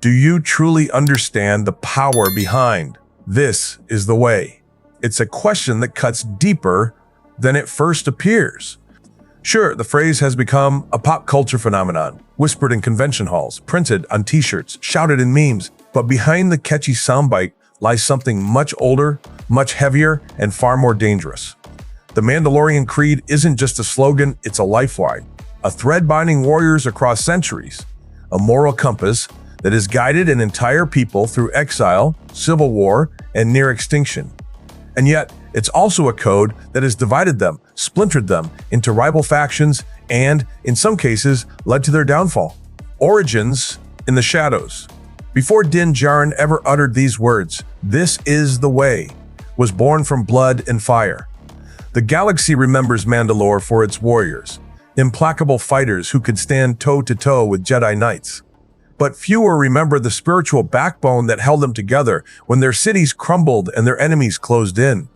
Do you truly understand the power behind "this is the way"? It's a question that cuts deeper than it first appears. Sure, the phrase has become a pop culture phenomenon, whispered in convention halls, printed on t-shirts, shouted in memes, but behind the catchy soundbite lies something much older, much heavier, and far more dangerous. The Mandalorian Creed isn't just a slogan, it's a lifeline, a thread binding warriors across centuries, a moral compass that has guided an entire people through exile, civil war, and near extinction. And yet, it's also a code that has divided them, splintered them into rival factions, and, in some cases, led to their downfall. Origins in the shadows. Before Din Djarin ever uttered these words, "This is the way," was born from blood and fire. The galaxy remembers Mandalore for its warriors, implacable fighters who could stand toe-to-toe with Jedi Knights. But fewer remember the spiritual backbone that held them together when their cities crumbled and their enemies closed in.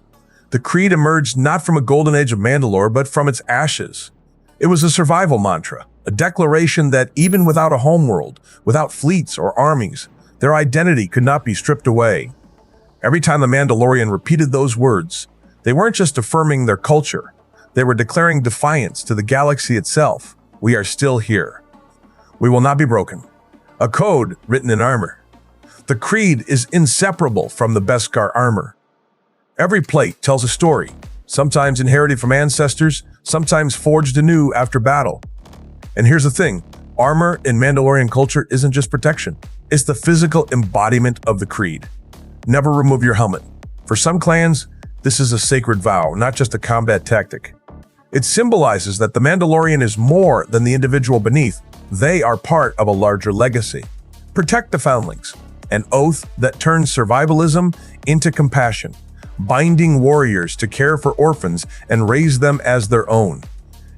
The Creed emerged not from a golden age of Mandalore, but from its ashes. It was a survival mantra, a declaration that even without a homeworld, without fleets or armies, their identity could not be stripped away. Every time the Mandalorian repeated those words, they weren't just affirming their culture, they were declaring defiance to the galaxy itself. We are still here. We will not be broken. A code written in armor. The Creed is inseparable from the Beskar armor. Every plate tells a story, sometimes inherited from ancestors, sometimes forged anew after battle. And here's the thing, armor in Mandalorian culture isn't just protection. It's the physical embodiment of the Creed. Never remove your helmet. For some clans, this is a sacred vow, not just a combat tactic. It symbolizes that the Mandalorian is more than the individual beneath. They are part of a larger legacy. Protect the foundlings, an oath that turns survivalism into compassion, binding warriors to care for orphans and raise them as their own.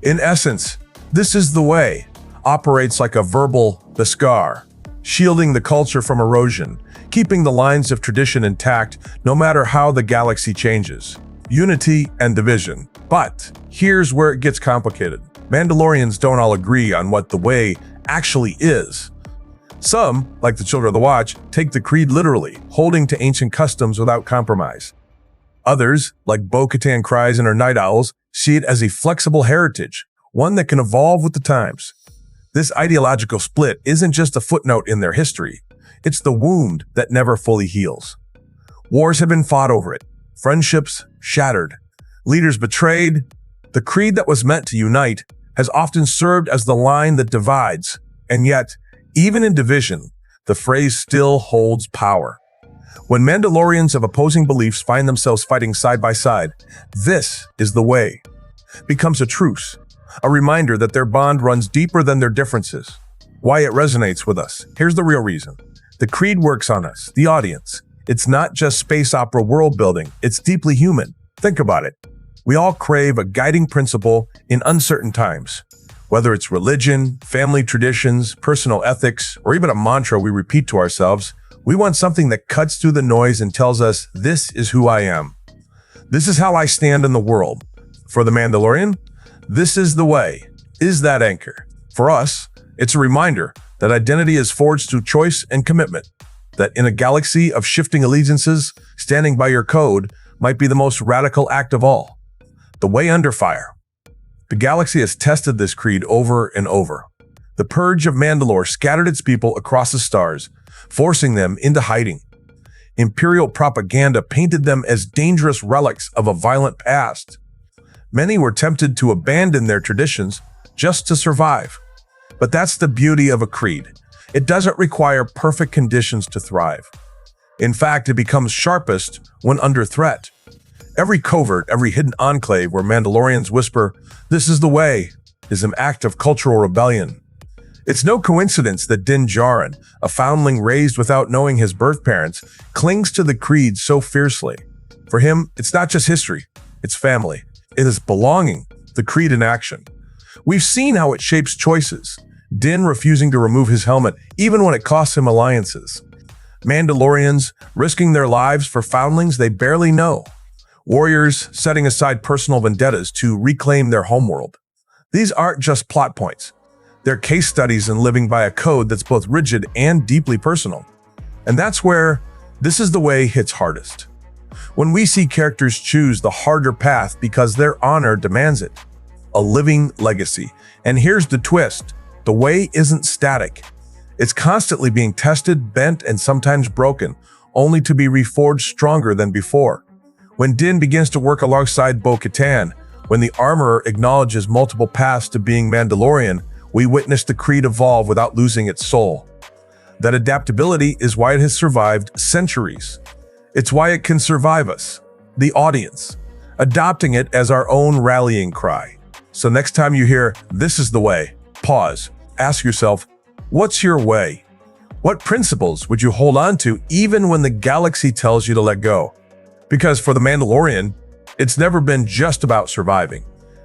In essence, "This is the way" operates like a verbal Beskar, shielding the culture from erosion, keeping the lines of tradition intact no matter how the galaxy changes. Unity and division. But here's where it gets complicated. Mandalorians don't all agree on what the way actually is. Some, like the Children of the Watch, take the Creed literally, holding to ancient customs without compromise. Others, like Bo-Katan cries and her night owls, see it as a flexible heritage, one that can evolve with the times. This ideological split isn't just a footnote in their history, it's the wound that never fully heals. Wars have been fought over it, friendships shattered, leaders betrayed. The Creed that was meant to unite has often served as the line that divides, and yet, even in division, the phrase still holds power. When Mandalorians of opposing beliefs find themselves fighting side by side, "This is the way" becomes a truce, a reminder that their bond runs deeper than their differences. Why it resonates with us. Here's the real reason. The Creed works on us, the audience. It's not just space opera world building, it's deeply human. Think about it. We all crave a guiding principle in uncertain times. Whether it's religion, family traditions, personal ethics, or even a mantra we repeat to ourselves, we want something that cuts through the noise and tells us, "This is who I am. This is how I stand in the world." For the Mandalorian, "This is the way" is that anchor. For us, it's a reminder that identity is forged through choice and commitment, that in a galaxy of shifting allegiances, standing by your code might be the most radical act of all. The way under fire. The galaxy has tested this creed over and over. The purge of Mandalore scattered its people across the stars, forcing them into hiding. Imperial propaganda painted them as dangerous relics of a violent past. Many were tempted to abandon their traditions just to survive. But that's the beauty of a creed. It doesn't require perfect conditions to thrive. In fact, it becomes sharpest when under threat. Every covert, every hidden enclave where Mandalorians whisper, "This is the way," is an act of cultural rebellion. It's no coincidence that Din Djarin, a foundling raised without knowing his birth parents, clings to the creed so fiercely. For him, it's not just history, it's family. It is belonging, the creed in action. We've seen how it shapes choices. Din refusing to remove his helmet, even when it costs him alliances. Mandalorians risking their lives for foundlings they barely know. Warriors setting aside personal vendettas to reclaim their homeworld. These aren't just plot points. They're case studies in living by a code that's both rigid and deeply personal. And that's where "this is the way" hits hardest. When we see characters choose the harder path because their honor demands it. A living legacy. And here's the twist. The way isn't static. It's constantly being tested, bent, and sometimes broken, only to be reforged stronger than before. When Din begins to work alongside Bo-Katan, when the armorer acknowledges multiple paths to being Mandalorian, we witness the creed evolve without losing its soul. That adaptability is why it has survived centuries. It's why it can survive us, the audience, adopting it as our own rallying cry. So next time you hear "this is the way," pause, ask yourself, what's your way? What principles would you hold on to even when the galaxy tells you to let go? Because for the Mandalorian, it's never been just about surviving.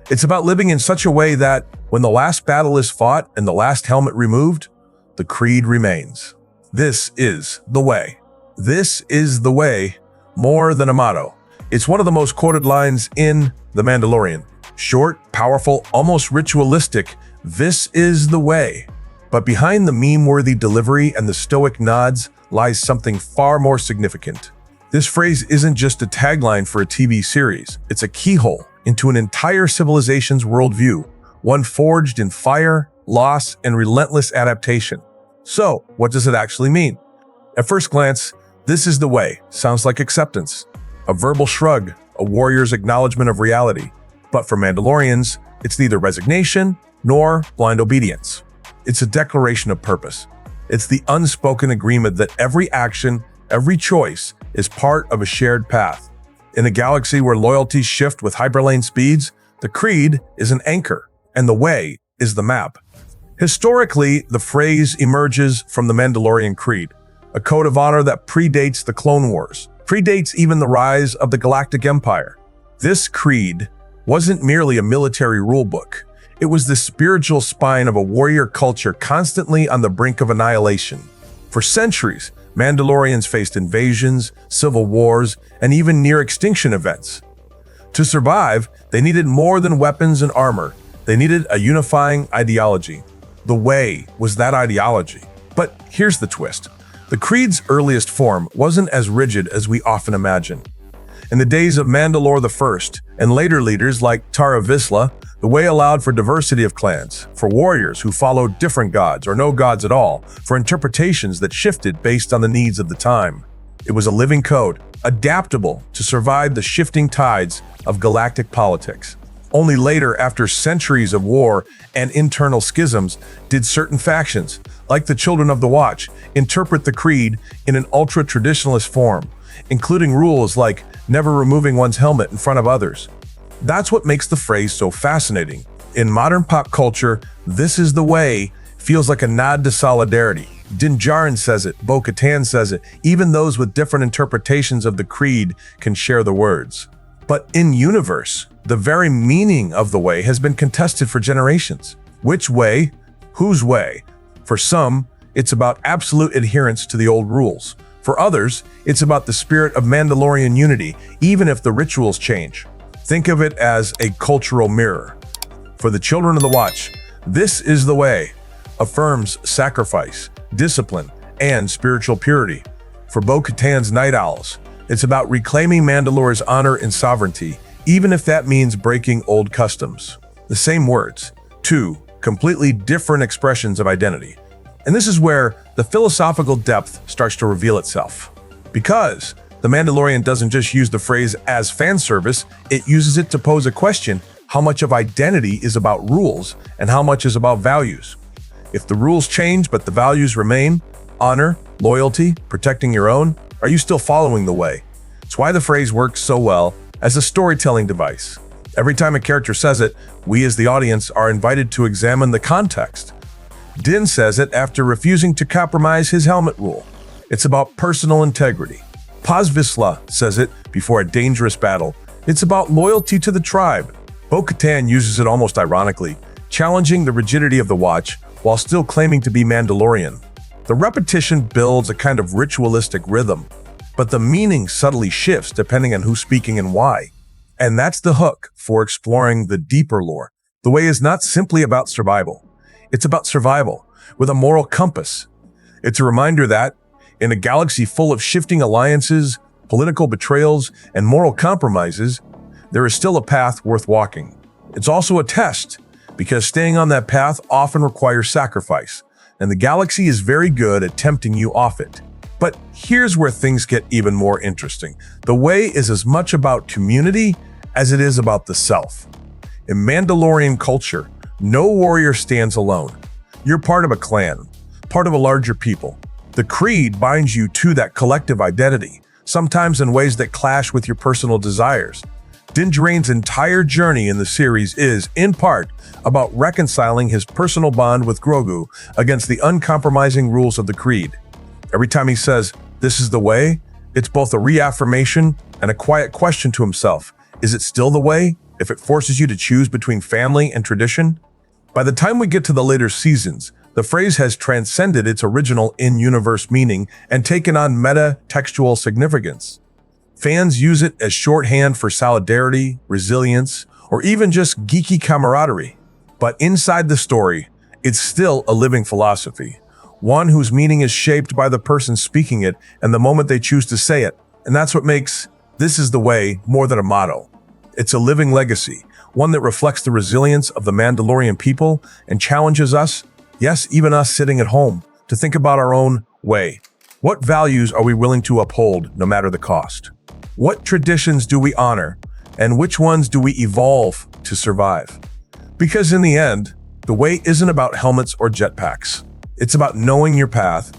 It's about living in such a way that when the last battle is fought and the last helmet removed, the creed remains. This is the way. This is the way, more than a motto. It's one of the most quoted lines in The Mandalorian. Short, powerful, almost ritualistic, "this is the way." But behind the meme-worthy delivery and the stoic nods lies something far more significant. This phrase isn't just a tagline for a TV series. It's a keyhole into an entire civilization's worldview, one forged in fire, loss, and relentless adaptation. So, what does it actually mean? At first glance, "this is the way" sounds like acceptance, a verbal shrug, a warrior's acknowledgement of reality. But for Mandalorians, it's neither resignation nor blind obedience. It's a declaration of purpose. It's the unspoken agreement that every action, every choice, is part of a shared path. In a galaxy where loyalties shift with hyperlane speeds, the creed is an anchor, and the way is the map. Historically, the phrase emerges from the Mandalorian Creed, a code of honor that predates the Clone Wars, predates even the rise of the Galactic Empire. This creed wasn't merely a military rulebook. It was the spiritual spine of a warrior culture constantly on the brink of annihilation. For centuries, Mandalorians faced invasions, civil wars, and even near-extinction events. To survive, they needed more than weapons and armor. They needed a unifying ideology. The way was that ideology. But here's the twist. The creed's earliest form wasn't as rigid as we often imagine. In the days of Mandalore I and later leaders like Tara Vizsla, the way allowed for diversity of clans, for warriors who followed different gods or no gods at all, for interpretations that shifted based on the needs of the time. It was a living code, adaptable to survive the shifting tides of galactic politics. Only later, after centuries of war and internal schisms, did certain factions, like the Children of the Watch, interpret the creed in an ultra-traditionalist form, including rules like never removing one's helmet in front of others. That's what makes the phrase so fascinating. In modern pop culture, "this is the way" feels like a nod to solidarity. Din Djarin says it, Bo-Katan says it, even those with different interpretations of the creed can share the words. But in universe, the very meaning of the way has been contested for generations. Which way? Whose way? For some, it's about absolute adherence to the old rules. For others, it's about the spirit of Mandalorian unity, even if the rituals change. Think of it as a cultural mirror. For the Children of the Watch, "this is the way" affirms sacrifice, discipline, and spiritual purity. For Bo-Katan's Night Owls, it's about reclaiming Mandalore's honor and sovereignty, even if that means breaking old customs. The same words, two completely different expressions of identity. And this is where the philosophical depth starts to reveal itself. Because The Mandalorian doesn't just use the phrase as fan service, it uses it to pose a question: how much of identity is about rules and how much is about values? If the rules change but the values remain, honor, loyalty, protecting your own, are you still following the way? It's why the phrase works so well as a storytelling device. Every time a character says it, we as the audience are invited to examine the context. Din says it after refusing to compromise his helmet rule. It's about personal integrity. Paz Vizsla says it before a dangerous battle. It's about loyalty to the tribe. Bo-Katan uses it almost ironically, challenging the rigidity of the Watch while still claiming to be Mandalorian. The repetition builds a kind of ritualistic rhythm, but the meaning subtly shifts depending on who's speaking and why. And that's the hook for exploring the deeper lore. The way is not simply about survival. It's about survival, with a moral compass. It's a reminder that, in a galaxy full of shifting alliances, political betrayals, and moral compromises, there is still a path worth walking. It's also a test, because staying on that path often requires sacrifice, and the galaxy is very good at tempting you off it. But here's where things get even more interesting. The way is as much about community as it is about the self. In Mandalorian culture, no warrior stands alone. You're part of a clan, part of a larger people. The creed binds you to that collective identity, sometimes in ways that clash with your personal desires. Din Djarin's entire journey in the series is, in part, about reconciling his personal bond with Grogu against the uncompromising rules of the creed. Every time he says, "This is the way," it's both a reaffirmation and a quiet question to himself. Is it still the way, if it forces you to choose between family and tradition? By the time we get to the later seasons, the phrase has transcended its original in-universe meaning and taken on meta-textual significance. Fans use it as shorthand for solidarity, resilience, or even just geeky camaraderie. But inside the story, it's still a living philosophy, one whose meaning is shaped by the person speaking it and the moment they choose to say it. And that's what makes "This is the way" more than a motto. It's a living legacy, one that reflects the resilience of the Mandalorian people and challenges us, yes, even us sitting at home, to think about our own way. What values are we willing to uphold no matter the cost? What traditions do we honor, and which ones do we evolve to survive? Because in the end, the way isn't about helmets or jetpacks. It's about knowing your path,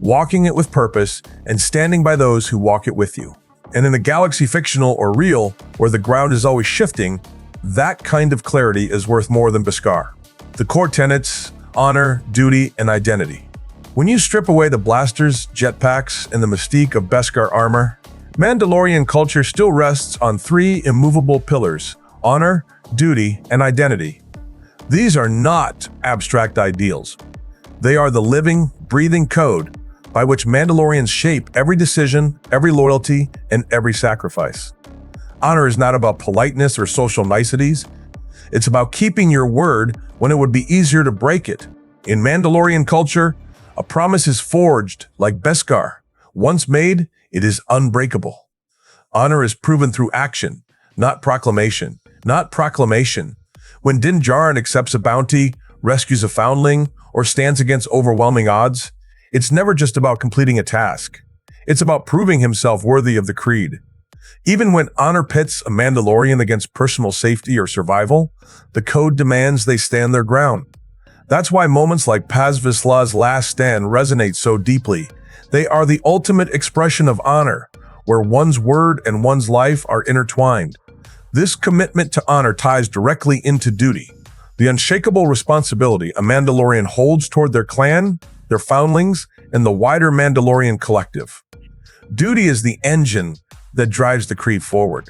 walking it with purpose, and standing by those who walk it with you. And in a galaxy fictional or real, where the ground is always shifting, that kind of clarity is worth more than Beskar. The core tenets: honor, duty, and identity. When you strip away the blasters, jetpacks, and the mystique of Beskar armor, Mandalorian culture still rests on three immovable pillars: honor, duty, and identity. These are not abstract ideals. They are the living, breathing code by which Mandalorians shape every decision, every loyalty, and every sacrifice. Honor is not about politeness or social niceties. It's about keeping your word when it would be easier to break it. In Mandalorian culture, a promise is forged like Beskar. Once made, it is unbreakable. Honor is proven through action, not proclamation. When Din Djarin accepts a bounty, rescues a foundling, or stands against overwhelming odds, it's never just about completing a task. It's about proving himself worthy of the creed. Even when honor pits a Mandalorian against personal safety or survival, the code demands they stand their ground. That's why moments like Paz Vizsla's last stand resonate so deeply. They are the ultimate expression of honor, where one's word and one's life are intertwined. This commitment to honor ties directly into duty, the unshakable responsibility a Mandalorian holds toward their clan, their foundlings, and the wider Mandalorian collective. Duty is the engine that drives the creed forward.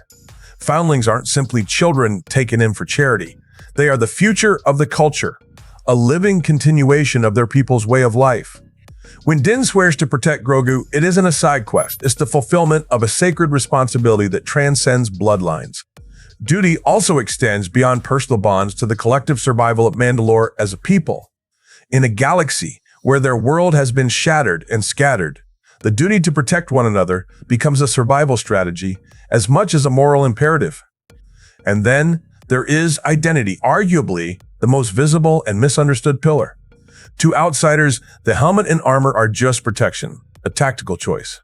Foundlings aren't simply children taken in for charity. They are the future of the culture, a living continuation of their people's way of life. When Din swears to protect Grogu, it isn't a side quest. It's the fulfillment of a sacred responsibility that transcends bloodlines. Duty also extends beyond personal bonds to the collective survival of Mandalore as a people. In a galaxy where their world has been shattered and scattered, the duty to protect one another becomes a survival strategy as much as a moral imperative. And then there is identity, arguably the most visible and misunderstood pillar. To outsiders, the helmet and armor are just protection, a tactical choice.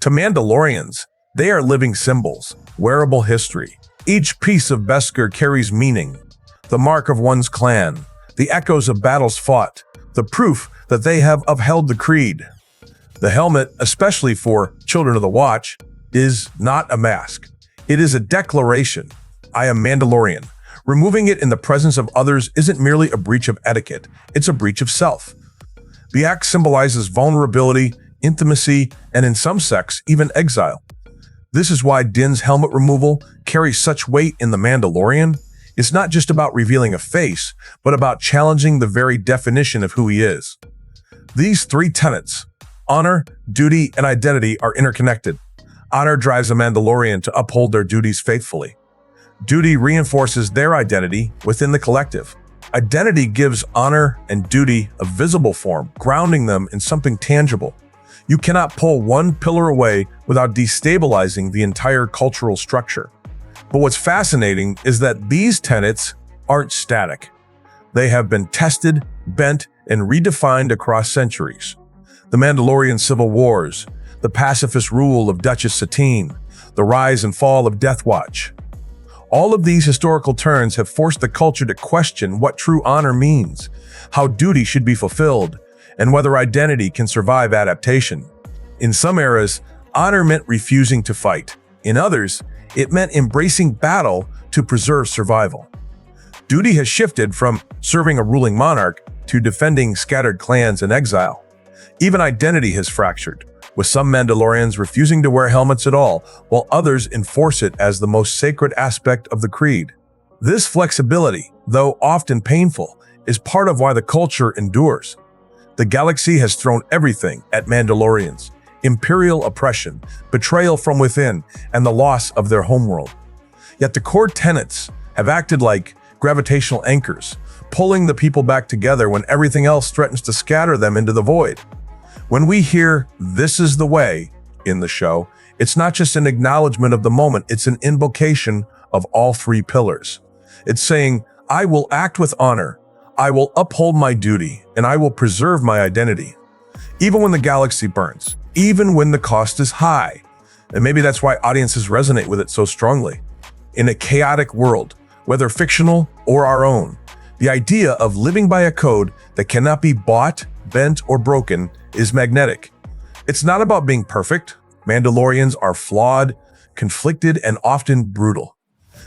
To Mandalorians, they are living symbols, wearable history. Each piece of Beskar carries meaning, the mark of one's clan, the echoes of battles fought, the proof that they have upheld the creed. The helmet, especially for Children of the Watch, is not a mask. It is a declaration. I am Mandalorian. Removing it in the presence of others isn't merely a breach of etiquette, it's a breach of self. The act symbolizes vulnerability, intimacy, and in some sects, even exile. This is why Din's helmet removal carries such weight in The Mandalorian. It's not just about revealing a face, but about challenging the very definition of who he is. These three tenets, honor, duty, and identity, are interconnected. Honor drives a Mandalorian to uphold their duties faithfully. Duty reinforces their identity within the collective. Identity gives honor and duty a visible form, grounding them in something tangible. You cannot pull one pillar away without destabilizing the entire cultural structure. But what's fascinating is that these tenets aren't static. They have been tested, bent, and redefined across centuries. The Mandalorian civil wars, the pacifist rule of Duchess Satine, the rise and fall of Death Watch. All of these historical turns have forced the culture to question what true honor means, how duty should be fulfilled, and whether identity can survive adaptation. In some eras, honor meant refusing to fight. In others, it meant embracing battle to preserve survival. Duty has shifted from serving a ruling monarch to defending scattered clans in exile. Even identity has fractured, with some Mandalorians refusing to wear helmets at all, while others enforce it as the most sacred aspect of the creed. This flexibility, though often painful, is part of why the culture endures. The galaxy has thrown everything at Mandalorians: imperial oppression, betrayal from within, and the loss of their homeworld. Yet the core tenets have acted like gravitational anchors, pulling the people back together when everything else threatens to scatter them into the void. When we hear "this is the way" in the show, it's not just an acknowledgement of the moment, it's an invocation of all three pillars. It's saying, I will act with honor, I will uphold my duty, and I will preserve my identity. Even when the galaxy burns, even when the cost is high. And maybe that's why audiences resonate with it so strongly. In a chaotic world, whether fictional or our own, the idea of living by a code that cannot be bought, bent, or broken is magnetic. It's not about being perfect. Mandalorians are flawed, conflicted, and often brutal.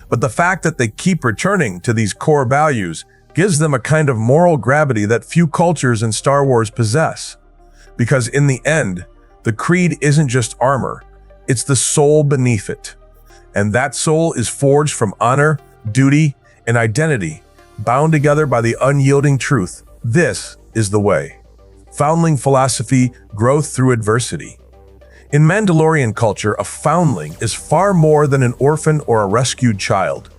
But the fact that they keep returning to these core values gives them a kind of moral gravity that few cultures in Star Wars possess. Because in the end, the creed isn't just armor, it's the soul beneath it. And that soul is forged from honor, duty, and identity, bound together by the unyielding truth. This is the way. Foundling philosophy, growth through adversity. In Mandalorian culture, a foundling is far more than an orphan or a rescued child.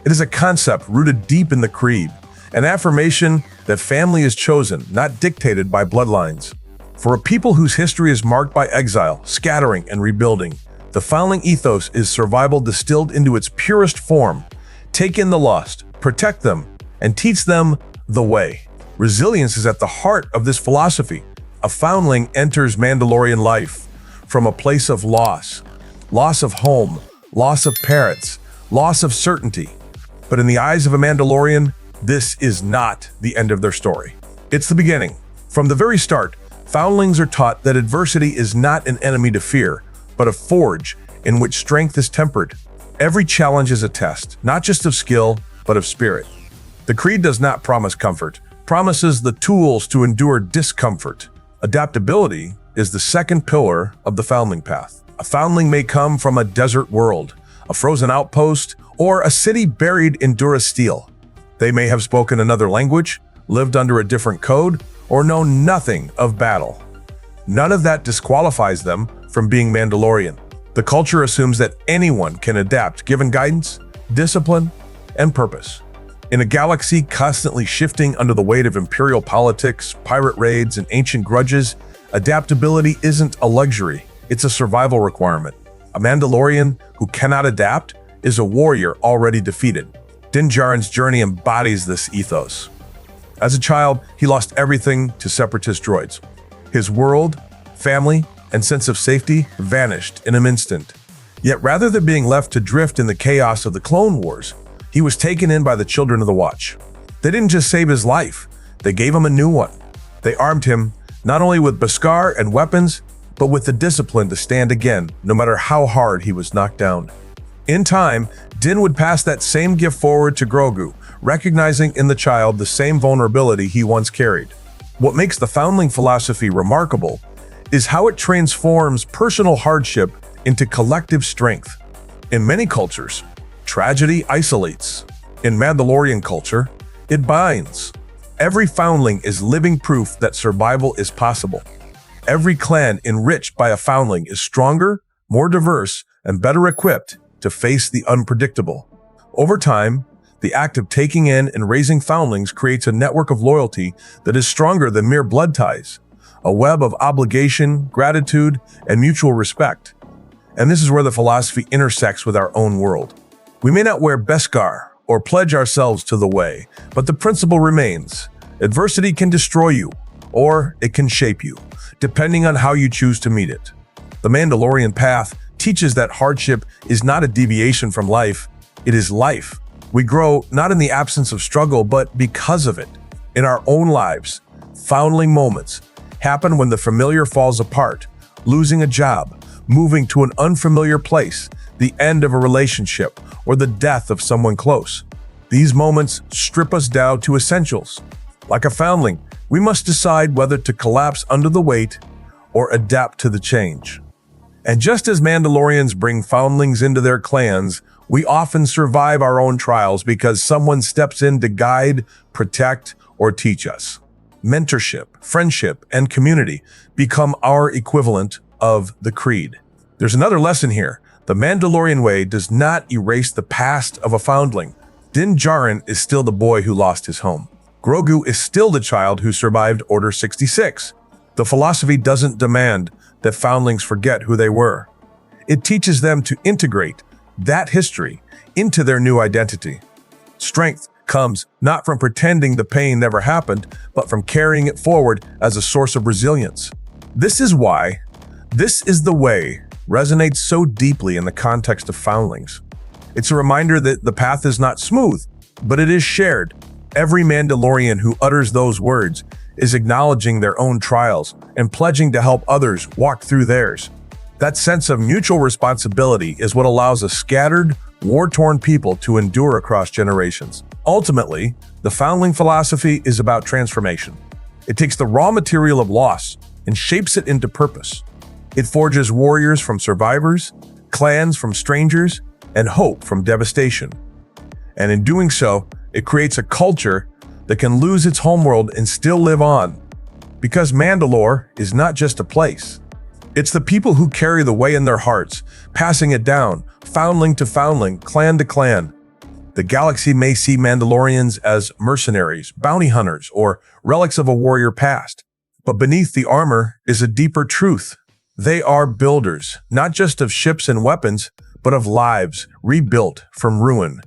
It is a concept rooted deep in the creed, an affirmation that family is chosen, not dictated by bloodlines. For a people whose history is marked by exile, scattering, and rebuilding, the foundling ethos is survival distilled into its purest form. Take in the lost, protect them, and teach them the way. Resilience is at the heart of this philosophy. A foundling enters Mandalorian life from a place of loss of home, loss of parents, loss of certainty. But in the eyes of a Mandalorian, this is not the end of their story. It's the beginning. From the very start, foundlings are taught that adversity is not an enemy to fear, but a forge in which strength is tempered. Every challenge is a test, not just of skill, but of spirit. The creed does not promise comfort, promises the tools to endure discomfort. Adaptability is the second pillar of the foundling path. A foundling may come from a desert world, a frozen outpost, or a city buried in Durasteel. They may have spoken another language, lived under a different code, or know nothing of battle. None of that disqualifies them from being Mandalorian. The culture assumes that anyone can adapt given guidance, discipline, and purpose. In a galaxy constantly shifting under the weight of imperial politics, pirate raids, and ancient grudges, adaptability isn't a luxury, it's a survival requirement. A Mandalorian who cannot adapt is a warrior already defeated. Din Djarin's journey embodies this ethos. As a child, he lost everything to separatist droids. His world, family, and sense of safety vanished in an instant. Yet rather than being left to drift in the chaos of the Clone Wars, he was taken in by the Children of the Watch. They didn't just save his life, they gave him a new one. They armed him not only with Beskar and weapons, but with the discipline to stand again, no matter how hard he was knocked down. In time, Din would pass that same gift forward to Grogu, recognizing in the child the same vulnerability he once carried. What makes the foundling philosophy remarkable is how it transforms personal hardship into collective strength. In many cultures, tragedy isolates. In Mandalorian culture, it binds. Every foundling is living proof that survival is possible. Every clan enriched by a foundling is stronger, more diverse, and better equipped to face the unpredictable. Over time, The act of taking in and raising foundlings creates a network of loyalty that is stronger than mere blood ties, a web of obligation, gratitude, and mutual respect. And this is where the philosophy intersects with our own world. We may not wear Beskar or pledge ourselves to the way, but the principle remains. Adversity can destroy you, or it can shape you, depending on how you choose to meet it. The Mandalorian path teaches that hardship is not a deviation from life, it is life. We grow not in the absence of struggle, but because of it. In our own lives, foundling moments happen when the familiar falls apart, losing a job, moving to an unfamiliar place, the end of a relationship, or the death of someone close. These moments strip us down to essentials. Like a foundling, we must decide whether to collapse under the weight or adapt to the change. And just as Mandalorians bring foundlings into their clans, we often survive our own trials because someone steps in to guide, protect, or teach us. Mentorship, friendship, and community become our equivalent of the creed. There's another lesson here. The Mandalorian way does not erase the past of a foundling. Din Djarin is still the boy who lost his home. Grogu is still the child who survived Order 66. The philosophy doesn't demand that foundlings forget who they were. It teaches them to integrate that history into their new identity. Strength comes not from pretending the pain never happened, but from carrying it forward as a source of resilience. This is why "This is the way" resonates so deeply in the context of foundlings. It's a reminder that the path is not smooth, but it is shared. Every Mandalorian who utters those words is acknowledging their own trials and pledging to help others walk through theirs. That sense of mutual responsibility is what allows a scattered, war-torn people to endure across generations. Ultimately, the foundling philosophy is about transformation. It takes the raw material of loss and shapes it into purpose. It forges warriors from survivors, clans from strangers, and hope from devastation. And in doing so, it creates a culture that can lose its homeworld and still live on. Because Mandalore is not just a place. It's the people who carry the way in their hearts, passing it down, foundling to foundling, clan to clan. The galaxy may see Mandalorians as mercenaries, bounty hunters, or relics of a warrior past. But beneath the armor is a deeper truth. They are builders, not just of ships and weapons, but of lives rebuilt from ruin.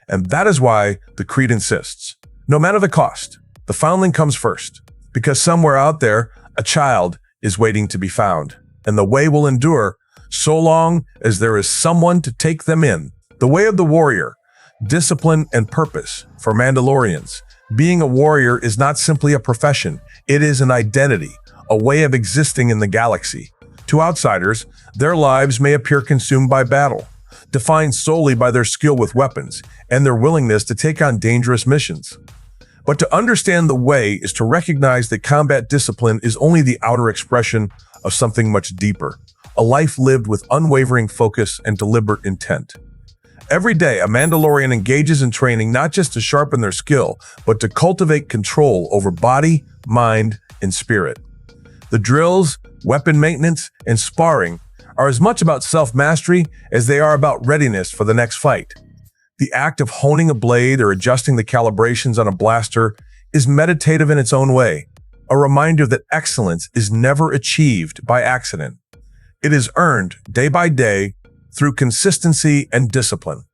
And that is why the creed insists. No matter the cost, the foundling comes first. Because somewhere out there, a child is waiting to be found. And the way will endure so long as there is someone to take them in. The way of the warrior, discipline and purpose for Mandalorians. Being a warrior is not simply a profession, it is an identity, a way of existing in the galaxy. To outsiders, their lives may appear consumed by battle, defined solely by their skill with weapons and their willingness to take on dangerous missions. But to understand the way is to recognize that combat discipline is only the outer expression of something much deeper, a life lived with unwavering focus and deliberate intent. Every day, a Mandalorian engages in training not just to sharpen their skill, but to cultivate control over body, mind, and spirit. The drills, weapon maintenance, and sparring are as much about self-mastery as they are about readiness for the next fight. The act of honing a blade or adjusting the calibrations on a blaster is meditative in its own way, a reminder that excellence is never achieved by accident. It is earned day by day through consistency and discipline.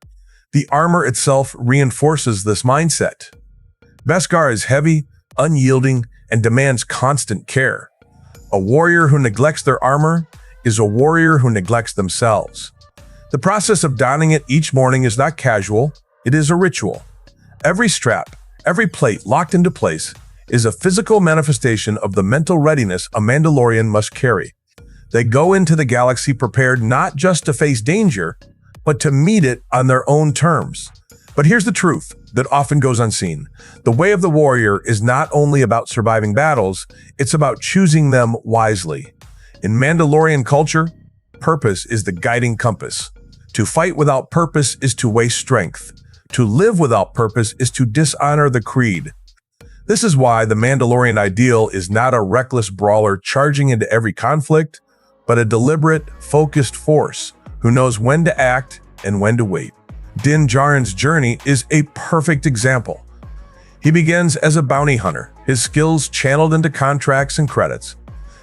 The armor itself reinforces this mindset. Beskar is heavy, unyielding, and demands constant care. A warrior who neglects their armor is a warrior who neglects themselves. The process of donning it each morning is not casual, it is a ritual. Every strap, every plate locked into place is a physical manifestation of the mental readiness a Mandalorian must carry. They go into the galaxy prepared not just to face danger, but to meet it on their own terms. But here's the truth that often goes unseen. The way of the warrior is not only about surviving battles, it's about choosing them wisely. In Mandalorian culture, purpose is the guiding compass. To fight without purpose is to waste strength. To live without purpose is to dishonor the creed. This is why the Mandalorian ideal is not a reckless brawler charging into every conflict, but a deliberate, focused force who knows when to act and when to wait. Din Djarin's journey is a perfect example. He begins as a bounty hunter, his skills channeled into contracts and credits.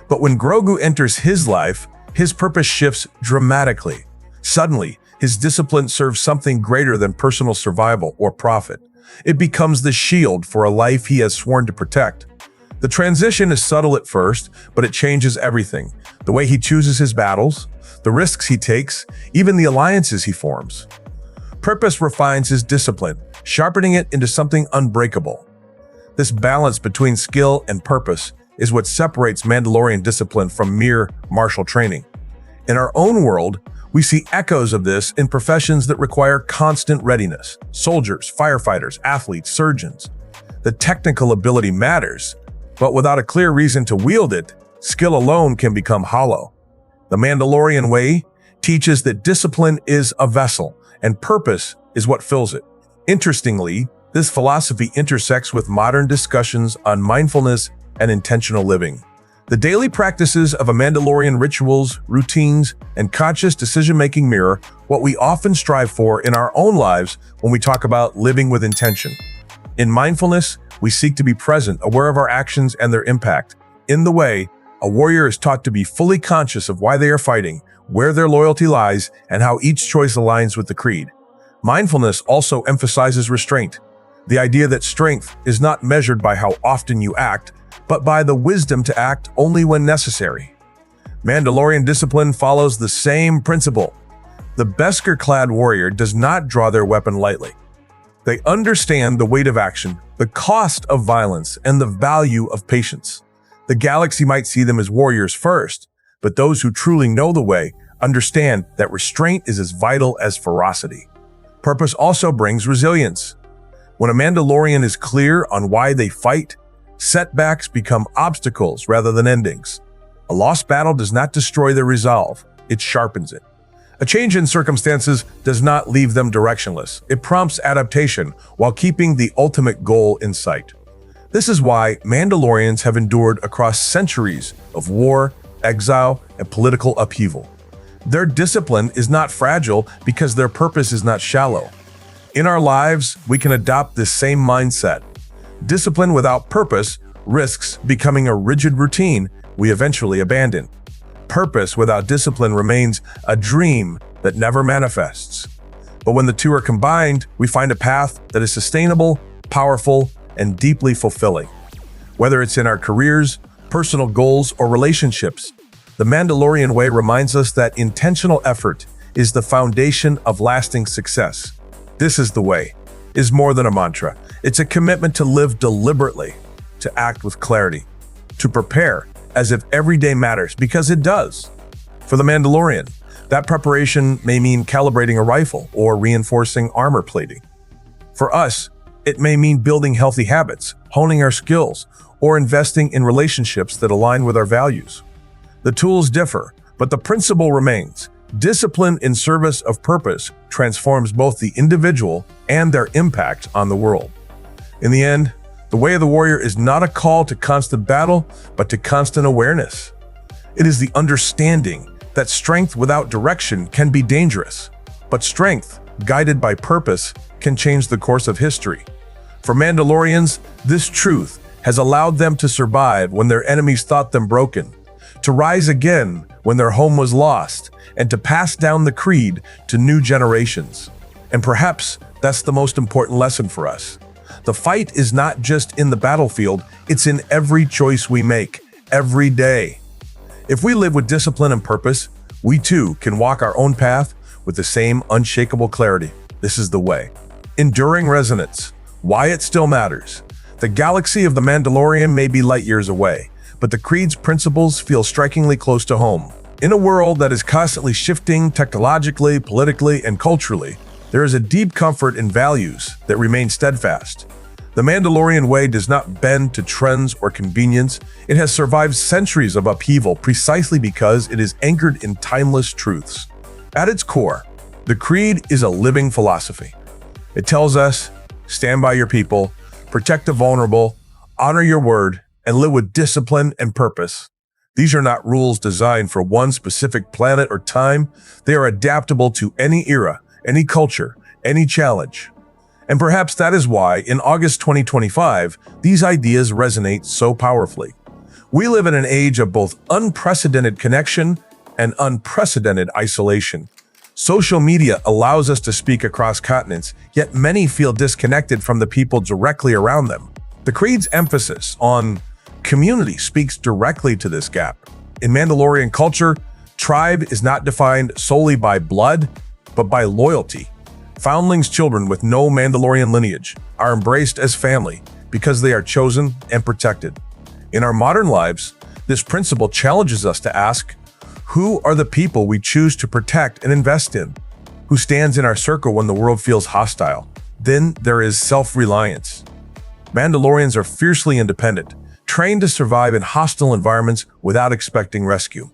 But when Grogu enters his life, his purpose shifts dramatically. Suddenly, his discipline serves something greater than personal survival or profit. It becomes the shield for a life he has sworn to protect. The transition is subtle at first, but it changes everything. The way he chooses his battles, the risks he takes, even the alliances he forms. Purpose refines his discipline, sharpening it into something unbreakable. This balance between skill and purpose is what separates Mandalorian discipline from mere martial training. In our own world, we see echoes of this in professions that require constant readiness. Soldiers, firefighters, athletes, surgeons. The technical ability matters, but without a clear reason to wield it, skill alone can become hollow. The Mandalorian way teaches that discipline is a vessel, and purpose is what fills it. Interestingly, this philosophy intersects with modern discussions on mindfulness and intentional living. The daily practices of a Mandalorian rituals, routines, and conscious decision-making mirror what we often strive for in our own lives when we talk about living with intention. In mindfulness, we seek to be present, aware of our actions and their impact. In the way, a warrior is taught to be fully conscious of why they are fighting, where their loyalty lies, and how each choice aligns with the creed. Mindfulness also emphasizes restraint, the idea that strength is not measured by how often you act, but by the wisdom to act only when necessary. Mandalorian discipline follows the same principle. The Beskar-clad warrior does not draw their weapon lightly. They understand the weight of action, the cost of violence, and the value of patience. The galaxy might see them as warriors first, but those who truly know the way understand that restraint is as vital as ferocity. Purpose also brings resilience. When a Mandalorian is clear on why they fight, setbacks become obstacles rather than endings. A lost battle does not destroy their resolve, it sharpens it. A change in circumstances does not leave them directionless. It prompts adaptation while keeping the ultimate goal in sight. This is why Mandalorians have endured across centuries of war, exile, and political upheaval. Their discipline is not fragile because their purpose is not shallow. In our lives, we can adopt this same mindset. Discipline without purpose risks becoming a rigid routine we eventually abandon. Purpose without discipline remains a dream that never manifests. But when the two are combined, we find a path that is sustainable, powerful, and deeply fulfilling. Whether it's in our careers, personal goals, or relationships, the Mandalorian way reminds us that intentional effort is the foundation of lasting success. This is the way is more than a mantra. It's a commitment to live deliberately, to act with clarity, to prepare as if every day matters, because it does. For the Mandalorian, that preparation may mean calibrating a rifle or reinforcing armor plating. For us, it may mean building healthy habits, honing our skills, or investing in relationships that align with our values. The tools differ, but the principle remains. Discipline in service of purpose transforms both the individual and their impact on the world. In the end, the way of the warrior is not a call to constant battle, but to constant awareness. It is the understanding that strength without direction can be dangerous, but strength, guided by purpose, can change the course of history. For Mandalorians, this truth has allowed them to survive when their enemies thought them broken, to rise again when their home was lost, and to pass down the creed to new generations. And perhaps that's the most important lesson for us. The fight is not just in the battlefield, it's in every choice we make, every day. If we live with discipline and purpose, we too can walk our own path with the same unshakable clarity. This is the way. Enduring resonance. Why it still matters. The galaxy of the Mandalorian may be light years away, but the creed's principles feel strikingly close to home. In a world that is constantly shifting technologically, politically, and culturally, there is a deep comfort in values that remain steadfast. The Mandalorian way does not bend to trends or convenience. It has survived centuries of upheaval precisely because it is anchored in timeless truths. At its core, the creed is a living philosophy. It tells us, stand by your people, protect the vulnerable, honor your word, and live with discipline and purpose. These are not rules designed for one specific planet or time. They are adaptable to any era, any culture, any challenge. And perhaps that is why, in August 2025, these ideas resonate so powerfully. We live in an age of both unprecedented connection and unprecedented isolation. Social media allows us to speak across continents, yet many feel disconnected from the people directly around them. The Creed's emphasis on community speaks directly to this gap. In Mandalorian culture, tribe is not defined solely by blood, but by loyalty. Foundlings' children with no Mandalorian lineage are embraced as family because they are chosen and protected. In our modern lives, this principle challenges us to ask, who are the people we choose to protect and invest in? Who stands in our circle when the world feels hostile? Then there is self-reliance. Mandalorians are fiercely independent, trained to survive in hostile environments without expecting rescue.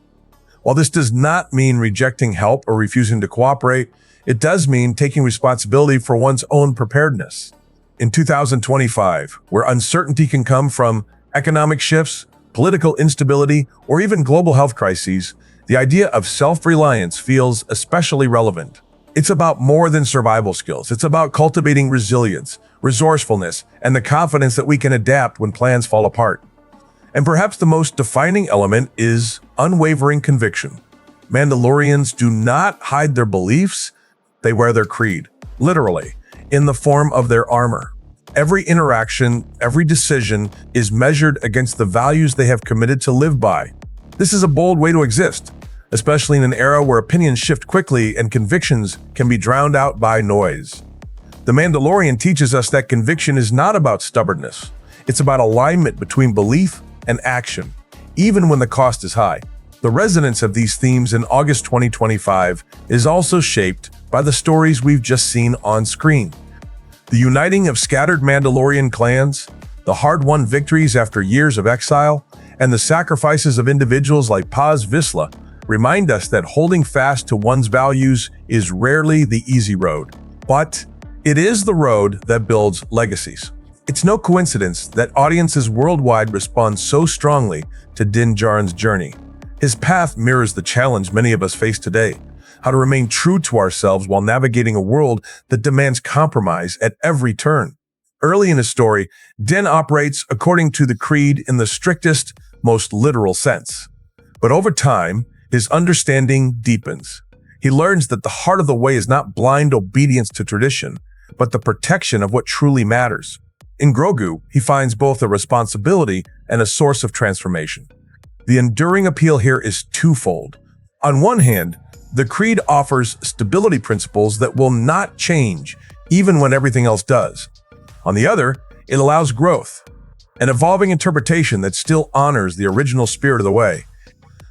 While this does not mean rejecting help or refusing to cooperate, it does mean taking responsibility for one's own preparedness. In 2025, where uncertainty can come from economic shifts, political instability, or even global health crises, the idea of self-reliance feels especially relevant. It's about more than survival skills. It's about cultivating resilience, resourcefulness, and the confidence that we can adapt when plans fall apart. And perhaps the most defining element is unwavering conviction. Mandalorians do not hide their beliefs, they wear their creed, literally, in the form of their armor. Every interaction, every decision is measured against the values they have committed to live by. This is a bold way to exist, especially in an era where opinions shift quickly and convictions can be drowned out by noise. The Mandalorian teaches us that conviction is not about stubbornness. It's about alignment between belief and action, even when the cost is high. The resonance of these themes in August 2025 is also shaped by the stories we've just seen on screen. The uniting of scattered Mandalorian clans, the hard-won victories after years of exile, and the sacrifices of individuals like Paz Vizsla remind us that holding fast to one's values is rarely the easy road, but it is the road that builds legacies. It's no coincidence that audiences worldwide respond so strongly to Din Djarin's journey. His path mirrors the challenge many of us face today: how to remain true to ourselves while navigating a world that demands compromise at every turn. Early in his story, Din operates according to the creed in the strictest, most literal sense. But over time, his understanding deepens. He learns that the heart of the way is not blind obedience to tradition, but the protection of what truly matters. In Grogu, he finds both a responsibility and a source of transformation. The enduring appeal here is twofold. On one hand, the creed offers stability principles that will not change, even when everything else does. On the other, it allows growth, an evolving interpretation that still honors the original spirit of the way.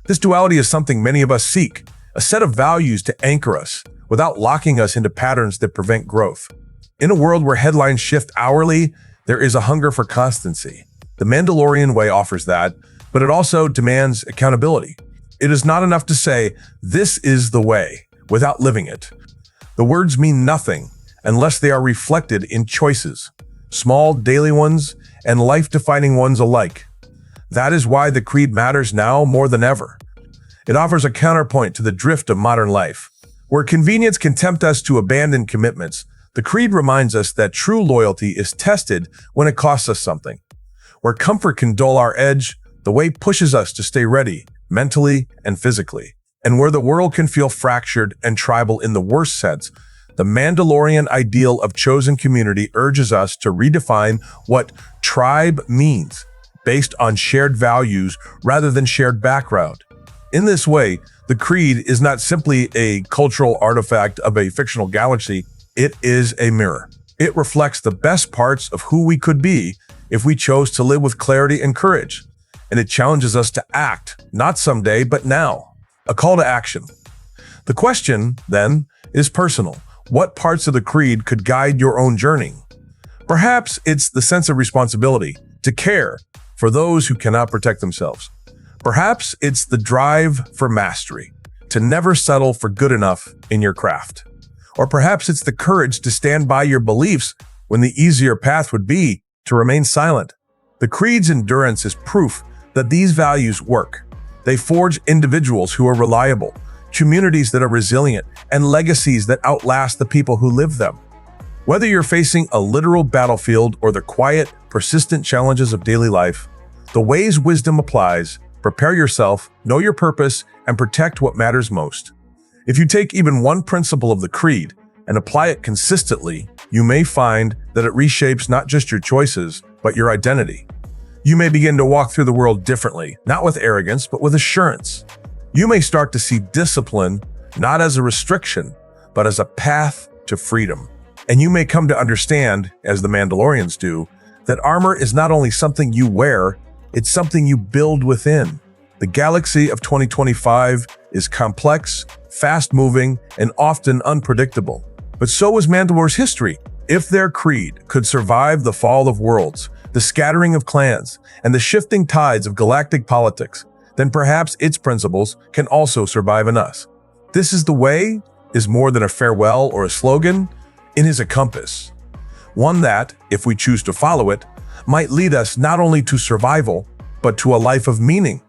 This duality is something many of us seek, a set of values to anchor us, without locking us into patterns that prevent growth. In a world where headlines shift hourly, there is a hunger for constancy. The Mandalorian way offers that, but it also demands accountability. It is not enough to say, "This is the way," without living it. The words mean nothing unless they are reflected in choices, small daily ones and life-defining ones alike. That is why the creed matters now more than ever. It offers a counterpoint to the drift of modern life. Where convenience can tempt us to abandon commitments, the creed reminds us that true loyalty is tested when it costs us something. Where comfort can dull our edge, the way pushes us to stay ready, mentally and physically. And where the world can feel fractured and tribal in the worst sense, the Mandalorian ideal of chosen community urges us to redefine what tribe means, based on shared values rather than shared background. In this way, the creed is not simply a cultural artifact of a fictional galaxy, it is a mirror. It reflects the best parts of who we could be if we chose to live with clarity and courage. And it challenges us to act, not someday, but now. A call to action. The question, then, is personal. What parts of the creed could guide your own journey? Perhaps it's the sense of responsibility, to care for those who cannot protect themselves. Perhaps it's the drive for mastery, to never settle for good enough in your craft. Or perhaps it's the courage to stand by your beliefs when the easier path would be to remain silent. The creed's endurance is proof that these values work. They forge individuals who are reliable, communities that are resilient, and legacies that outlast the people who live them. Whether you're facing a literal battlefield or the quiet, persistent challenges of daily life, the ways wisdom applies: prepare yourself, know your purpose, and protect what matters most. If you take even one principle of the creed and apply it consistently, you may find that it reshapes not just your choices, but your identity. You may begin to walk through the world differently, not with arrogance, but with assurance. You may start to see discipline not as a restriction, but as a path to freedom. And you may come to understand, as the Mandalorians do, that armor is not only something you wear, it's something you build within. The galaxy of 2025 is complex, fast-moving, and often unpredictable. But so is Mandalore's history. If their creed could survive the fall of worlds, the scattering of clans, and the shifting tides of galactic politics, then perhaps its principles can also survive in us. This is the way is more than a farewell or a slogan. It is a compass. One that, if we choose to follow it, might lead us not only to survival, but to a life of meaning.